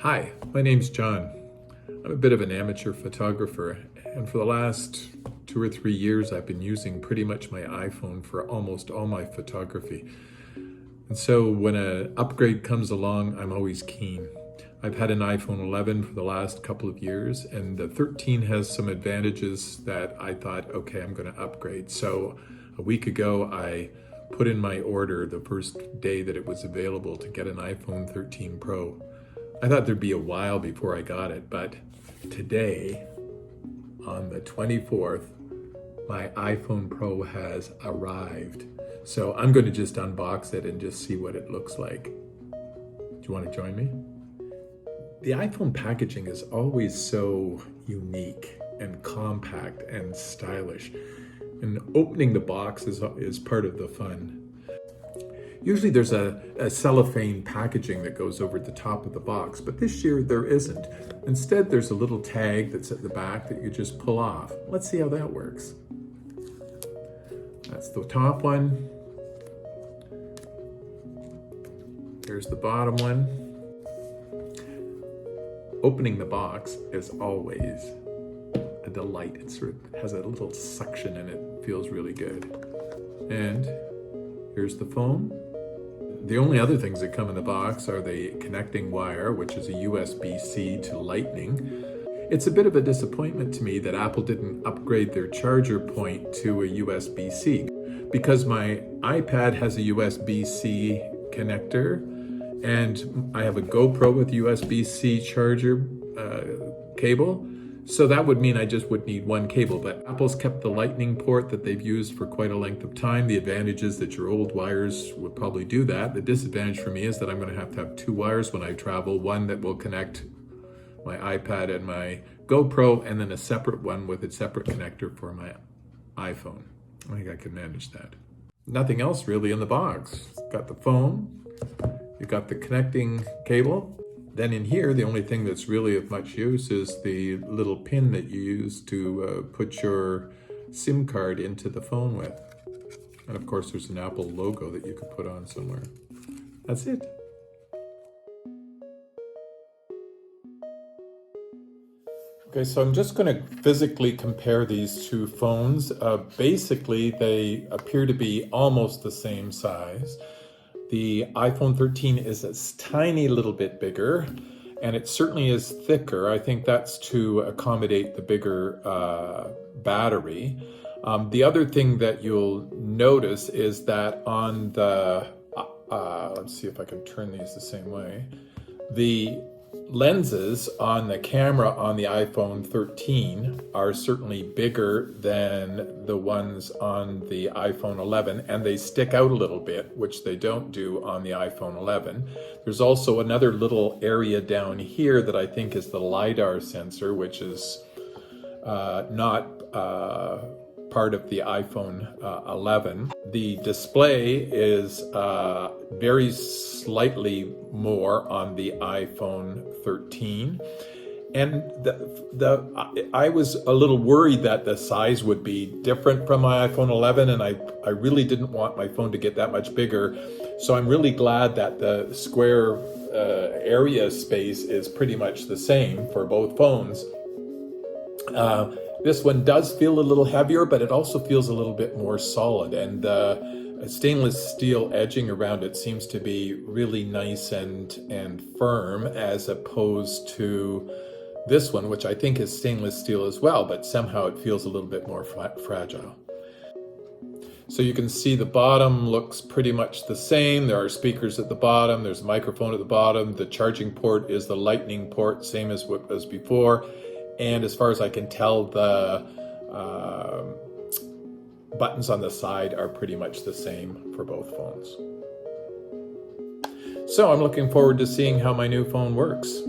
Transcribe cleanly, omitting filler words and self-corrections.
Hi, my name's John. I'm a bit of an amateur photographer, and for the last 2 or 3 years, I've been using pretty much my iPhone for almost all my photography. And so when an upgrade comes along, I'm always keen. I've had an iPhone 11 for the last couple of years, and the 13 has some advantages that I thought, okay, I'm going to upgrade. So a week ago, I put in my order the first day that it was available to get an iPhone 13 Pro. I thought there'd be a while before I got it, but today, on the 24th, my iPhone Pro has arrived. So I'm going to just unbox it and just see what it looks like. Do you want to join me? The iPhone packaging is always so unique and compact and stylish. And opening the box is part of the fun. Usually there's a cellophane packaging that goes over the top of the box, but this year there isn't. Instead, there's a little tag that's at the back that you just pull off. Let's see how that works. That's the top one. Here's the bottom one. Opening the box is always a delight. It sort of has a little suction and it feels really good. And here's the phone. The only other things that come in the box are the connecting wire, which is a USB-C to Lightning. It's a bit of a disappointment to me that Apple didn't upgrade their charger point to a USB-C, because my iPad has a USB-C connector and I have a GoPro with USB-C charger cable. So that would mean I just would need one cable, but Apple's kept the Lightning port that they've used for quite a length of time. The advantage is that your old wires would probably do that. The disadvantage for me is that I'm going to have two wires when I travel, one that will connect my iPad and my GoPro, and then a separate one with a separate connector for my iPhone. I think I can manage that. Nothing else really in the box. Got the phone, you got the connecting cable. Then in here, the only thing that's really of much use is the little pin that you use to put your SIM card into the phone with. And of course, there's an Apple logo that you could put on somewhere. That's it. Okay, so I'm just going to physically compare these two phones. Basically, they appear to be almost the same size. The iPhone 13 is a tiny little bit bigger, and it certainly is thicker. I think that's to accommodate the bigger battery. The other thing that you'll notice is that on the, let's see if I can turn these the same way. The lenses on the camera on the iPhone 13 are certainly bigger than the ones on the iPhone 11, and they stick out a little bit, which they don't do on the iPhone 11. There's also another little area down here that I think is the LiDAR sensor, which is not part of the iPhone 11. The display is very slightly more on the iPhone 13. And I was a little worried that the size would be different from my iPhone 11, and I really didn't want my phone to get that much bigger. So I'm really glad that the square area space is pretty much the same for both phones. This one does feel a little heavier, but it also feels a little bit more solid, and stainless steel edging around it seems to be really nice and firm, as opposed to this one, which I think is stainless steel as well, but somehow it feels a little bit more fragile. So you can see the bottom looks pretty much the same. There are speakers at the bottom, there's a microphone at the bottom, the charging port is the Lightning port, same as what was before. And as far as I can tell, the buttons on the side are pretty much the same for both phones. So I'm looking forward to seeing how my new phone works.